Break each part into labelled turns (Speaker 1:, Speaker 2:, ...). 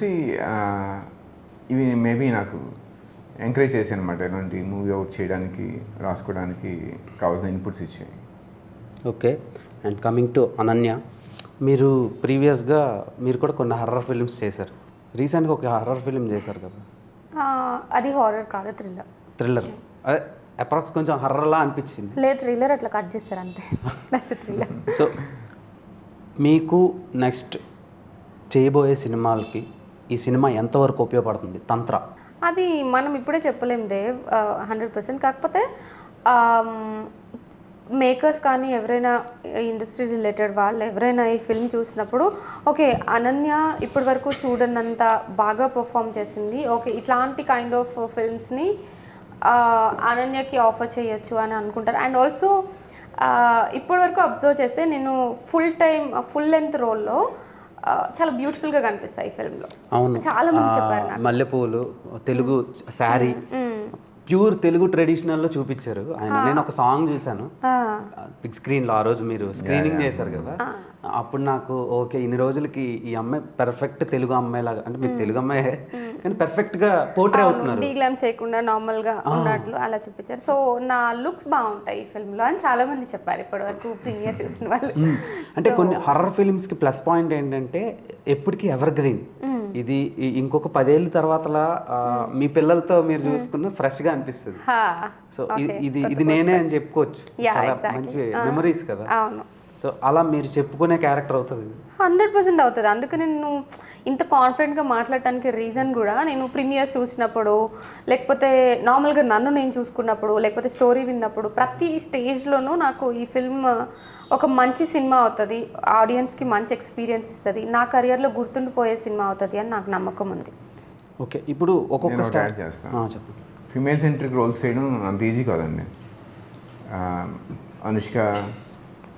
Speaker 1: చూసి ఇవి మేబీ నాకు ఎంకరేజ్ చేశాను అనమాట. ఇలాంటి మూవీ అవుట్ చేయడానికి, రాసుకోవడానికి కావాల్సిన ఇన్పుట్స్ ఇచ్చాయి.
Speaker 2: Okay. And coming to Ananya, మీరు ప్రీవియస్గా మీరు కూడా కొన్ని హర్రర్ ఫిల్మ్స్ చేశారు. రీసెంట్గా ఒక హర్రర్ ఫిల్మ్ చేశారు కదా?
Speaker 3: అది హారర్ కాదు,
Speaker 2: థ్రిల్లర్. అదే అప్రాక్స్ కొంచెం హర్రర్లా అనిపించింది.
Speaker 3: లేదు, థ్రిల్లర్ అట్లా కట్ చేస్తారు అంతే. థ్రిల్లర్.
Speaker 2: సో మీకు నెక్స్ట్ చేయబోయే సినిమాలకి ఈ సినిమా ఎంతవరకు ఉపయోగపడుతుంది? తంత్ర
Speaker 3: అది మనం ఇప్పుడే చెప్పలేం దేవ్, 100%. కాకపోతే మేకర్స్ కానీ ఎవరైనా ఇండస్ట్రీ రిలేటెడ్ వాళ్ళు ఎవరైనా ఈ ఫిల్మ్ చూసినప్పుడు ఓకే అనన్య ఇప్పటి వరకు చూడనంత బాగా పర్ఫామ్ చేసింది, ఓకే ఇట్లాంటి కైండ్ ఆఫ్ ఫిల్మ్స్ని అనన్యకి ఆఫర్ చేయొచ్చు అని అనుకుంటారు. అండ్ ఆల్సో ఇప్పటి వరకు అబ్జర్వ్ చేస్తే నేను ఫుల్ లెంత్ రోల్లో చాలా బ్యూటిఫుల్గా కనిపిస్తాయి ఈ ఫిల్మ్లో.
Speaker 2: అవును,
Speaker 3: చాలా మంది చెప్పారు.
Speaker 2: మల్లెపూలు, తెలుగు శారీ, ప్యూర్ తెలుగు ట్రెడిషనల్లో చూపించారు ఆయన. నేను ఒక సాంగ్ చూశాను బిగ్ స్క్రీన్లో, ఆ రోజు మీరు స్క్రీనింగ్ చేశారు కదా. అప్పుడు నాకు ఓకే, ఇన్ని రోజులకి ఈ అమ్మాయి పర్ఫెక్ట్ తెలుగు అమ్మాయి లాగా, అంటే మీరు తెలుగు అమ్మాయి కానీ పర్ఫెక్ట్గా పోర్ట్రే అవుతున్నారు,
Speaker 3: డీగ్లామ్ చేయకుండా నార్మల్గా ఉన్నట్లు అలా చూపించారు. సో నా లుక్స్ బాగుంటాయి ఈ ఫిల్మ్లో అని చాలా మంది చెప్పారు ఇప్పటి వరకు ప్రీమియర్ చూసిన వాళ్ళు.
Speaker 2: అంటే కొన్ని హర్రర్ ఫిల్మ్స్కి ప్లస్ పాయింట్ ఏంటంటే ఎప్పటికీ ఎవర్ గ్రీన్. ఇది ఇంకొక 10 ఏళ్ళ తర్వాతలా మీ పిల్లలతో మీరు చూసుకున్న ఫ్రెష్గా అనిపిస్తుంది. సో ఇది నేనే అని చెప్పుకోవచ్చు. చాలా మంచి మెమరీస్ కదా. సో అలా మీరు చెప్పుకునే క్యారెక్టర్ అవుతుంది.
Speaker 3: 100% అవుతుంది. అందుకని నేను ఇంత కాన్ఫిడెంట్గా మాట్లాడటానికి రీజన్ కూడా, నేను ప్రీమియర్స్ చూసినప్పుడు, లేకపోతే నార్మల్గా నన్ను నేను చూసుకున్నప్పుడు, లేకపోతే స్టోరీ విన్నప్పుడు, ప్రతి స్టేజ్లోనూ నాకు ఈ ఫిల్మ్ ఒక మంచి సినిమా అవుతుంది, ఆడియన్స్కి మంచి ఎక్స్పీరియన్స్ ఇస్తుంది, నా కెరియర్లో గుర్తుండిపోయే సినిమా అవుతుంది అని నాకు నమ్మకం ఉంది.
Speaker 2: ఓకే, ఇప్పుడు ఒక్కొక్క
Speaker 1: స్టార్ట్ చేస్తాను. చెప్పండి. ఫిమేల్ సెంట్రిక్ రోల్స్ చేయడం అంత ఈజీ కాదండి. అనుష్క,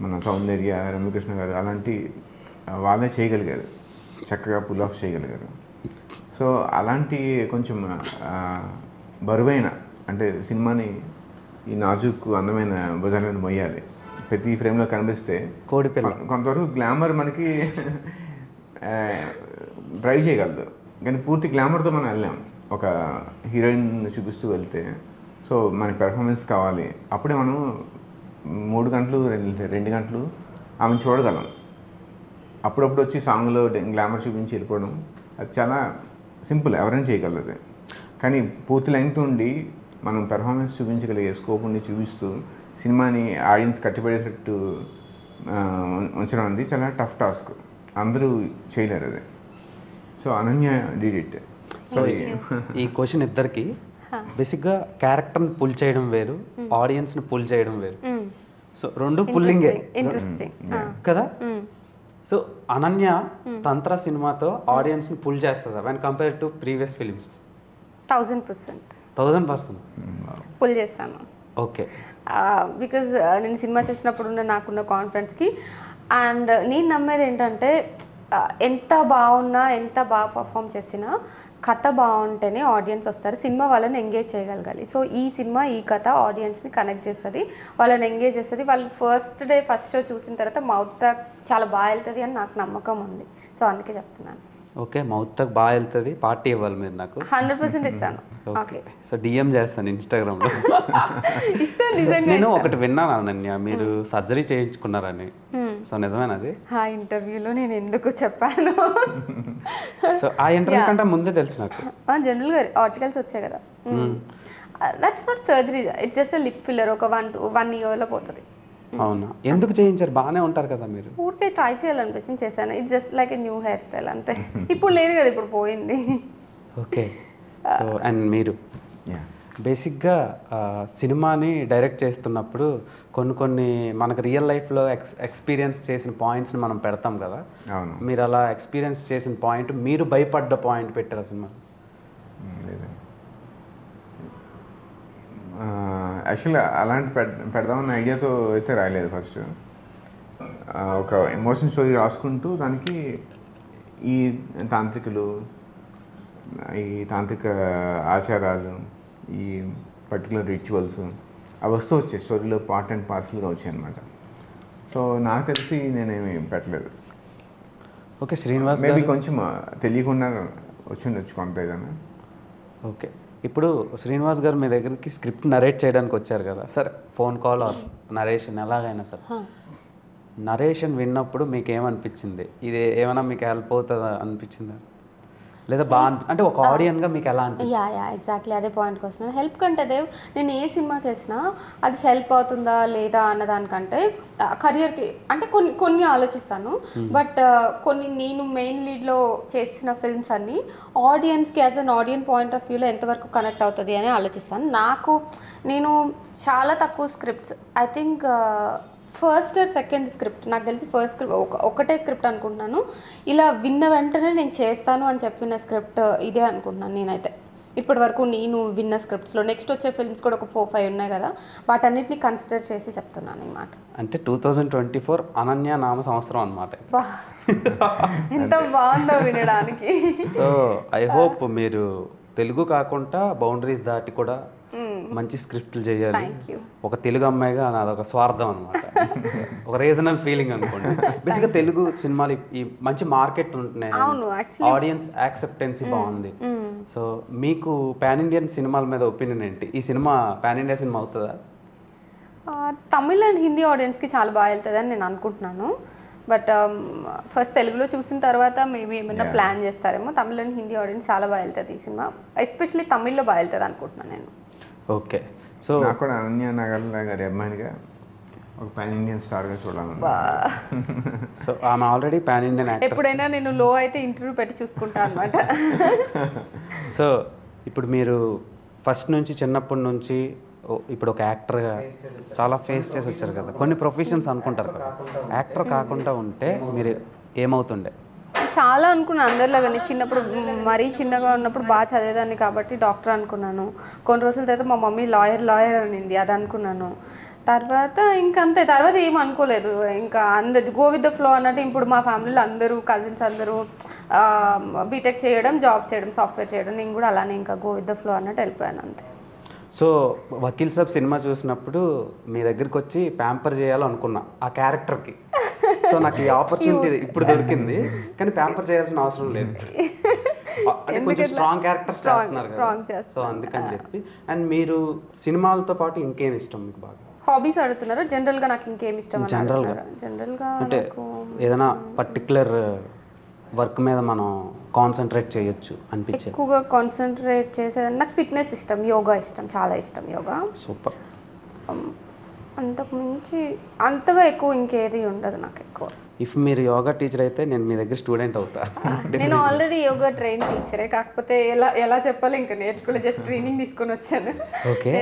Speaker 1: మన సౌందర్య, రమ్యకృష్ణ గారు అలాంటి వాళ్ళే చేయగలిగారు, చక్కగా పుల్ ఆఫ్ చేయగలిగారు. సో అలాంటి కొంచెం బరువైన, అంటే సినిమాని ఈ నాజుకు అందమైన భుజాలను మొయ్యాలి, ప్రతి ఫ్రేమ్లో కనిపిస్తే కొంతవరకు గ్లామర్ మనకి డ్రైవ్ చేయగలదు, కానీ పూర్తి గ్లామర్తో మనం వెళ్ళాం. ఒక హీరోయిన్ చూపిస్తూ వెళ్తే సో మనకి పెర్ఫార్మెన్స్ కావాలి, అప్పుడే మనం 3 గంటలు 2 గంటలు ఆమెను చూడగలం. అప్పుడప్పుడు వచ్చి సాంగ్లో గ్లామర్ చూపించి వెళ్ళిపోవడం అది చాలా సింపుల్, ఎవరైనా చేయగలదు. కానీ పూర్తి లెంగ్త్ ఉండి మనం పెర్ఫార్మెన్స్ చూపించగలిగే స్కోప్ ఉండి చూపిస్తూ సినిమాని ఆడియన్స్ కట్టిపడేటట్టు ఉంచడం అనేది చాలా టఫ్ టాస్క్, అందరూ చేయలేరు అది. So Ananya did it.
Speaker 2: So ఈ క్వశ్చన్ ఇద్దరికి బేసిక్గా క్యారెక్టర్ని పుల్ చేయడం వేరు, ఆడియన్స్ని పుల్ చేయడం వేరు. సో రెండు పుల్లింగే కదా. సో అనన్య తంత్ర సినిమాతో ఆడియన్స్ని పుల్ చేస్తుందా when compare to previous films? 1000%
Speaker 3: pull చేస్తాను.
Speaker 2: ఓకే,
Speaker 3: బికాజ్ నేను సినిమా చేసినప్పుడు నాకున్న కాన్ఫిడెన్స్కి, అండ్ నేను నమ్మేది ఏంటంటే ఎంత బాగున్నా, ఎంత బాగా పర్ఫామ్ చేసినా కథ బాగుంటేనే ఆడియన్స్ వస్తారు, సినిమా వాళ్ళని ఎంగేజ్ చేయగలగాలి. సో ఈ సినిమా, ఈ కథ ఆడియన్స్ని కనెక్ట్ చేస్తుంది, వాళ్ళని ఎంగేజ్ చేస్తుంది. వాళ్ళు ఫస్ట్ షో చూసిన తర్వాత మౌత్ టాక్ చాలా బాగా వెళ్తుంది అని నాకు నమ్మకం ఉంది. సో అందుకే చెప్తున్నాను.
Speaker 2: ఓకే, మౌత్ టాక్ బాగా వెళ్తుంది, పార్టీ ఇవ్వాలి మీరు నాకు.
Speaker 3: 100% ఇస్తాను. ఓకే,
Speaker 2: సో డిఎం చేస్తాను ఇన్స్టాగ్రామ్లో. నేను ఒకటి విన్నాను అనన్య, మీరు సర్జరీ చేయించుకున్నారని. సో నిజమేనది?
Speaker 3: ఆ ఇంటర్వ్యూలో నేను ఎందుకు చెప్పాను?
Speaker 2: సో ఆ ఇంటర్వ్యూ కంటే ముందే తెలుసు నాకు.
Speaker 3: జనరల్గా ఆర్టికల్స్ వచ్చాయి కదా. That's not surgery, it's just lip filler. ఒక 1 yearలో పోతుంది.
Speaker 2: అవునా, ఎందుకు చేయించారు? బాగానే ఉంటారు కదా మీరు.
Speaker 3: ఊరికే ట్రై చేయాలనిపించింది, చేశాను. It's just like a new hair style అంతే. ఇప్పుడు లేదు కదా, ఇప్పుడు పోయింది.
Speaker 2: ఓకే, సో అండ్ మీరు బేసిక్గా సినిమాని డైరెక్ట్ చేస్తున్నప్పుడు కొన్ని మనకు రియల్ లైఫ్లో ఎక్స్పీరియన్స్ చేసిన పాయింట్స్ని మనం పెడతాం కదా. మీరు అలా ఎక్స్పీరియన్స్ చేసిన పాయింట్, మీరు భయపడ్డ పాయింట్ పెట్టారు సినిమా?
Speaker 1: యాక్చువల్గా అలాంటి పెడదామన్న ఐడియాతో అయితే రాయలేదు. ఫస్ట్ ఒక ఎమోషన్ స్టోరీ రాసుకుంటూ దానికి ఈ తాంత్రికులు, ఈ తాంత్రిక ఆచారాలు, ఈ పర్టికులర్ రిచువల్స్ అవి వస్తూ వచ్చాయి స్టోరీలో, పార్ట్ అండ్ పార్సల్గా వచ్చాయి అన్నమాట. సో నాకు తెలిసి నేనేమి పెట్టలేదు.
Speaker 2: ఓకే, శ్రీనివాస్
Speaker 1: మేబీ కొంచెం తెలియకుండా వచ్చిండొచ్చు కొంత ఏదైనా.
Speaker 2: ఓకే, ఇప్పుడు శ్రీనివాస్ గారు మీ దగ్గరికి స్క్రిప్ట్ నరేట్ చేయడానికి వచ్చారు కదా, సరే ఫోన్ కాల్ ఆర్ నరేషన్ ఎలాగైనా సరే, నరేషన్ విన్నప్పుడు మీకు ఏమనిపించింది? ఇది ఏమైనా మీకు హెల్ప్ అవుతుందా అనిపించిందా, లేదా బాగా అంటే ఒక ఆడియన్గా మీకు ఎలా అనిపించింది?
Speaker 3: యా ఎగ్జాక్ట్లీ అదే పాయింట్కి వస్తున్నాను. హెల్ప్ కంటే దేవ్, నేను ఏ సినిమా చేసినా అది హెల్ప్ అవుతుందా లేదా అన్నదానికంటే కెరియర్కి అంటే కొన్ని ఆలోచిస్తాను. బట్ కొన్ని నేను మెయిన్ లీడ్లో చేసిన ఫిల్మ్స్ అన్నీ ఆడియన్స్కి as an audience point of వ్యూలో ఎంతవరకు కనెక్ట్ అవుతుంది అని ఆలోచిస్తాను. నేను చాలా తక్కువ scripts, I think first or second script, నాకు తెలిసి ఫస్ట్ స్క్రిప్ట్ ఒకటే స్క్రిప్ట్ అనుకుంటున్నాను. ఇలా విన్న వెంటనే నేను చేస్తాను అని చెప్పిన స్క్రిప్ట్ ఇదే అనుకుంటున్నాను నేనైతే. ఇప్పటి వరకు నేను విన్న స్క్రిప్ట్స్లో నెక్స్ట్ వచ్చే ఫిల్మ్స్ కూడా ఒక 4-5 ఉన్నాయి కదా, వాటన్నిటిని కన్సిడర్ చేసి చెప్తున్నాను అన్నమాట.
Speaker 2: అంటే 2024 అనన్య నామ సంవత్సరం అనమాట.
Speaker 3: ఎంత బాగుందో వినడానికి.
Speaker 2: సో ఐ హోప్ మీరు తెలుగు కాకుండా బౌండరీస్ దాటి కూడా మంచి స్క్రిప్ట్లు చేయాలి. ఒక తెలుగు అమ్మాయిగా నాదొక స్వార్థం అనమాట, ఒక రీజనల్ ఫీలింగ్ అనుకోండి. బేసిక్గా తెలుగు సినిమాలు ఈ మంచి మార్కెట్ ఉంటున్నాయి, ఆడియన్స్ యాక్సెప్టెన్సీ బాగుంది. సో మీకు పాన్ ఇండియన్ సినిమాల మీద ఒపీనియన్ ఏంటి? ఈ సినిమా పాన్ ఇండియా సినిమా అవుతుందా?
Speaker 3: తమిళ్ అండ్ హిందీ ఆడియన్స్కి చాలా బాగా వెళ్తుంది అని నేను అనుకుంటున్నాను. బట్ ఫస్ట్ తెలుగులో చూసిన తర్వాత మేబీ ఏమైనా ప్లాన్ చేస్తారేమో. తమిళ్ అండ్ హిందీ ఆడియన్స్ చాలా బాగా వెళ్తుంది ఈ సినిమా, ఎస్పెషల్లీ తమిళ్లో బాగా వెళ్తుంది అనుకుంటున్నాను నేను.
Speaker 2: ఓకే, సో
Speaker 1: నాకు కూడా అనన్య నాగల్లా గారి అమ్మాయిగా ఒక పాన్ ఇండియన్ స్టార్గా చూడాలని.
Speaker 2: సో ఆమె ఆల్రెడీ పాన్ ఇండియన్ యాక్టర్.
Speaker 3: ఎప్పుడైనా నేను లో అయితే ఇంటర్వ్యూ పెట్టి చూసుకుంటా అనమాట.
Speaker 2: సో ఇప్పుడు మీరు ఫస్ట్ నుంచి చిన్నప్పటి నుంచి ఇప్పుడు ఒక యాక్టర్గా చాలా ఫేస్ చేసి వచ్చారు కదా, కొన్ని ప్రొఫెషన్స్ అనుకుంటారు కదా, యాక్టర్ కాకుండా ఉంటే మీరు ఏమవుతుండే?
Speaker 3: చాలా అనుకున్నాను అందరిలాగానే. చిన్నప్పుడు మరీ చిన్నగా ఉన్నప్పుడు బాగా చదివేదాన్ని కాబట్టి డాక్టర్ అనుకున్నాను. కొన్ని రోజుల తర్వాత మా మమ్మీ లాయర్ అనింది, అది అనుకున్నాను. తర్వాత ఇంకంతే, తర్వాత ఏం అనుకోలేదు. ఇంకా అందరు గో విత్ ద ఫ్లో అన్నట్టు. ఇప్పుడు మా ఫ్యామిలీలో అందరూ కజిన్స్ అందరూ బీటెక్ చేయడం, జాబ్ చేయడం, సాఫ్ట్వేర్ చేయడం, నేను కూడా అలానే ఇంకా గో విత్ ద ఫ్లో అన్నట్టు వెళ్ళిపోయాను అంతే.
Speaker 2: సో వకీల్ సాబ్ సినిమా చూసినప్పుడు మీ దగ్గరికి వచ్చి ప్యాంపర్ చేయాలనుకున్నా ఆ క్యారెక్టర్కి. సో నాకు ఈ ఆపర్చునిటీ ఇప్పుడు దొరికింది, కానీ ప్యాంపర్ చేయాల్సిన అవసరం లేదు. అంటే కొంచెం స్ట్రాంగ్ క్యారెక్టర్స్ చేస్తున్నారు కదా, సో అందుకని చెప్పి. అండ్ మీరు సినిమాలతో పాటు ఇంకేం ఇష్టం మీకు బాగా?
Speaker 3: హాబీస్ అడుగుతున్నారు. జనరల్గా నాకు ఇంకేం ఇష్టం? జనరల్గా
Speaker 2: అంటే ఏదైనా పర్టికులర్ వర్క్ మీద మనం కాన్సన్ట్రేట్ చేయొచ్చు అనిపించే?
Speaker 3: ఎక్కువగా కాన్సన్ట్రేట్ చేసేది నాకు ఫిట్నెస్ ఇష్టం, యోగా ఇష్టం, చాలా ఇష్టం యోగా.
Speaker 2: సూపర్.
Speaker 3: అంతకు మించి అంతగా ఎక్కువ ఇంకేది ఉండదు నాకు ఎక్కువ.
Speaker 2: ఇఫ్ మీరు యోగా టీచర్ అయితే నేను మీ దగ్గర స్టూడెంట్ అవుతా.
Speaker 3: నేను ఆల్రెడీ యోగా ట్రైన్ టీచరే, కాకపోతే ఎలా చెప్పాలి ఇంకా నేర్చుకోలేదు, జస్ట్ ట్రైనింగ్ తీసుకొని వచ్చాను.
Speaker 2: ఓకే.